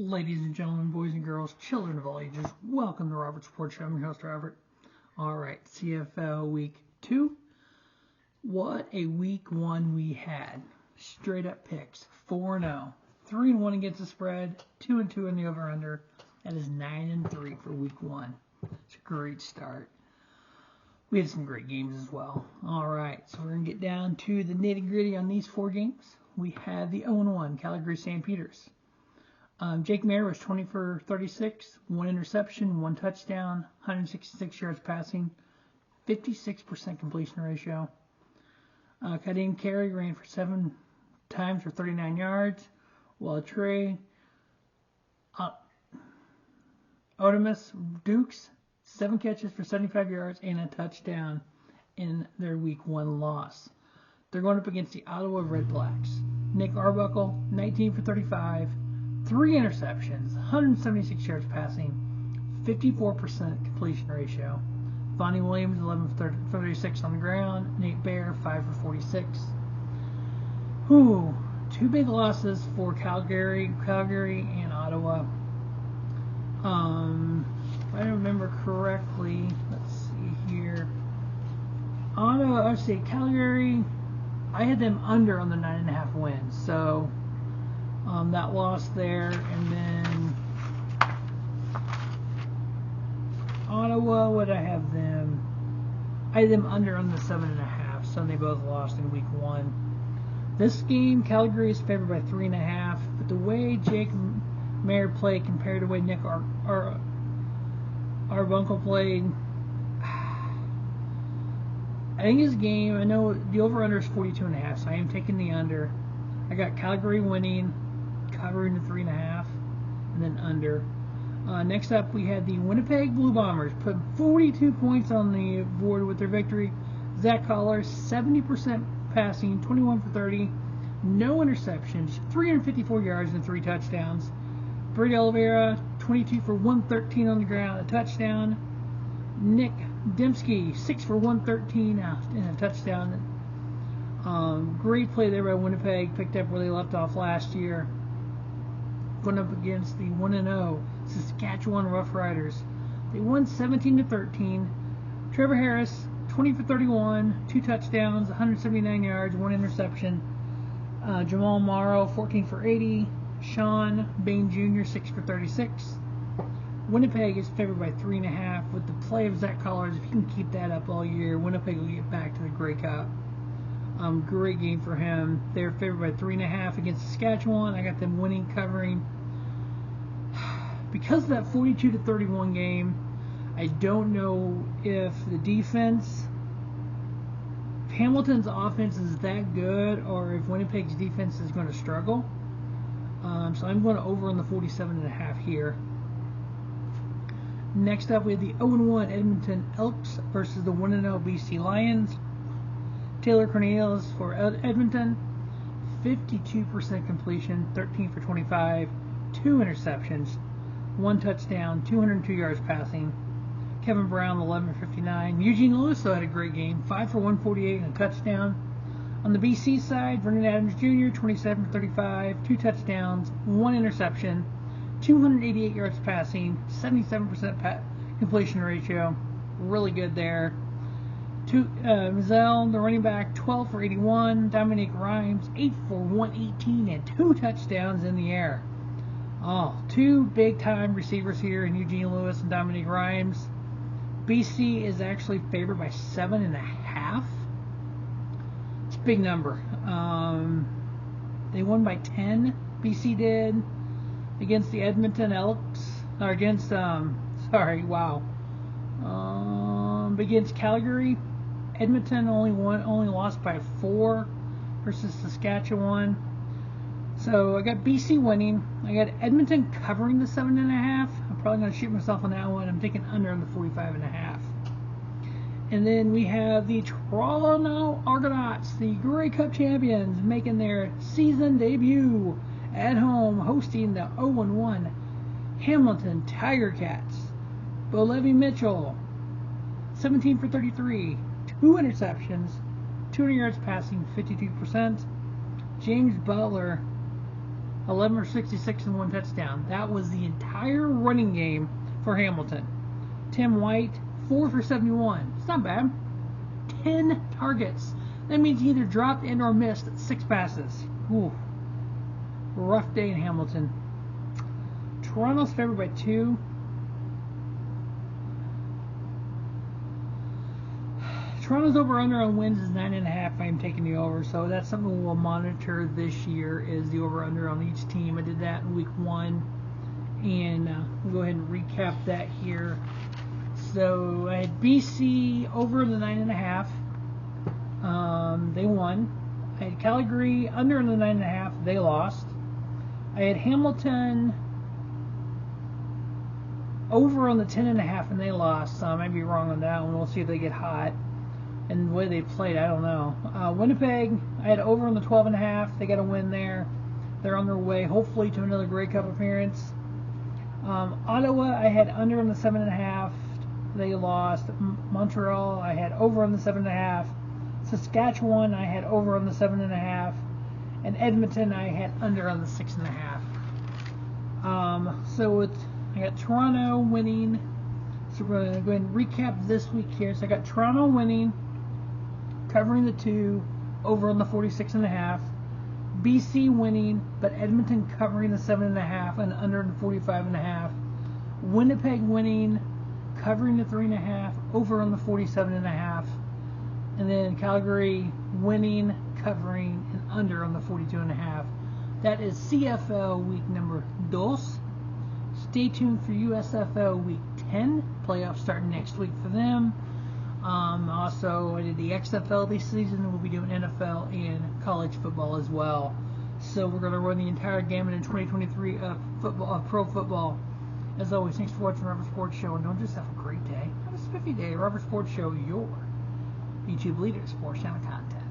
Ladies and gentlemen, boys and girls, children of all ages, welcome to Robert's Report Show. I'm your host, Robert. Alright, CFL Week 2. What a Week 1 we had. Straight up picks. 4-0. 3-1 against the spread. 2-2 in the over-under. That is 9-3 for Week 1. It's a great start. We had some great games as well. Alright, so we're going to get down to the nitty-gritty on these 4 games. We had the 0-1 Calgary St. Peters. Jake Maier was 20 for 36, 1 interception, 1 touchdown, 166 yards passing, 56% completion ratio. Kadeem Carey ran for 7 times for 39 yards, while Trey Odomus Dukes, 7 catches for 75 yards and a touchdown in their Week 1 loss. They're going up against the Ottawa Red Blacks. Nick Arbuckle, 19 for 35. 3 interceptions, 176 yards passing, 54% completion ratio. Vonnie Williams, 11 for 36 on the ground. Nate Baer, 5 for 46. 2 big losses for Calgary and Ottawa. If I remember correctly, let's see here. Calgary, I had them under on the 9.5 wins, so that loss there, and then Ottawa, would I have them? I had them under on the 7.5, so they both lost in Week 1. This game, Calgary is favored by 3.5, but the way Jake Maier played compared to the way Nick Arbuckle played, I think this game, I know the over-under is 42.5, so I am taking the under. I got Calgary winning, covering the 3.5, and then under. Next up, we had the Winnipeg Blue Bombers put 42 points on the board with their victory. Zach Collar, 70% passing, 21 for 30, no interceptions, 354 yards and 3 touchdowns. Brady Oliveira, 22 for 113 on the ground, a touchdown. Nick Dembski, 6 for 113 and a touchdown. Great play there by Winnipeg, picked up where they left off last year. Going up against the 1-0 Saskatchewan Roughriders. They won 17-13. Trevor Harris, 20 for 31, 2 touchdowns, 179 yards, 1 interception. Jamal Morrow, 14 for 80. Sean Bain Jr., 6 for 36. Winnipeg is favored by 3.5 with the play of Zach Collars. If he can keep that up all year, Winnipeg will get back to the Grey Cup. Great game for him. They're favored by 3.5 against Saskatchewan. I got them winning, covering. Because of that 42-31 game, I don't know if the defense, if Hamilton's offense is that good, or if Winnipeg's defense is going to struggle. So I'm going to over on the 47.5 here. Next up, we have the 0-1 Edmonton Elks versus the 1-0 BC Lions. Taylor Cornelius for Edmonton, 52% completion, 13 for 25, 2 interceptions, 1 touchdown, 202 yards passing. Kevin Brown, 11 for 59. Eugene Lewis had a great game, 5 for 148 and a touchdown. On the BC side, Vernon Adams Jr., 27 for 35, 2 touchdowns, 1 interception, 288 yards passing, 77% completion ratio. Really good there. Mazel, the running back, 12 for 81. Dominic Rhymes, 8 for 118 and 2 touchdowns in the air. 2 big-time receivers here in Eugene Lewis and Dominic Rhymes. BC is actually favored by 7.5. It's a big number. They won by 10. BC did against the Edmonton Elks. Or against against Calgary. Edmonton only lost by 4 versus Saskatchewan. So I got BC winning. I got Edmonton covering the 7.5. I'm probably going to shoot myself on that one. I'm taking under on the 45.5. And then we have the Toronto Argonauts, the Grey Cup champions, making their season debut at home, hosting the 0-1 Hamilton Tiger Cats. Bo Levi Mitchell, 17 for 33, 2 interceptions, 200 yards passing, 52%. James Butler, 11 for 66 and 1 touchdown. That was the entire running game for Hamilton. Tim White, 4 for 71. It's not bad. 10 targets. That means he either dropped and or missed 6 passes. Ooh. Rough day in Hamilton. Toronto's favored by 2. Toronto's over-under on wins is 9.5. I am taking the over, so that's something we'll monitor this year, is the over-under on each team. I did that in week 1, and we'll go ahead and recap that here. So I had BC over the 9.5. They won. I had Calgary under the 9.5. They lost. I had Hamilton over on the 10.5, and they lost. I might be wrong on that one. We'll see if they get hot. And the way they played, I don't know. Winnipeg, I had over on the 12.5. They got a win there. They're on their way, hopefully, to another Grey Cup appearance. Ottawa, I had under on the 7.5. They lost. Montreal, I had over on the 7.5. Saskatchewan, I had over on the 7.5. And Edmonton, I had under on the 6.5. I got Toronto winning. So we're going to go ahead and recap this week here. So I got Toronto winning, covering the 2, over on the 46.5. BC winning, but Edmonton covering the 7.5 and under the 45.5. Winnipeg winning, covering the 3.5, over on the 47.5. And then Calgary winning, covering, and under on the 42.5. That is CFL week number 2. Stay tuned for USFL week 10. Playoffs starting next week for them. Also, I did the XFL this season, and we'll be doing NFL and college football as well. So we're going to run the entire gamut in 2023 of pro football. As always, thanks for watching Rubber Sports Show, and don't just have a great day, have a spiffy day. Rubber Sports Show, your YouTube leader, sports channel content.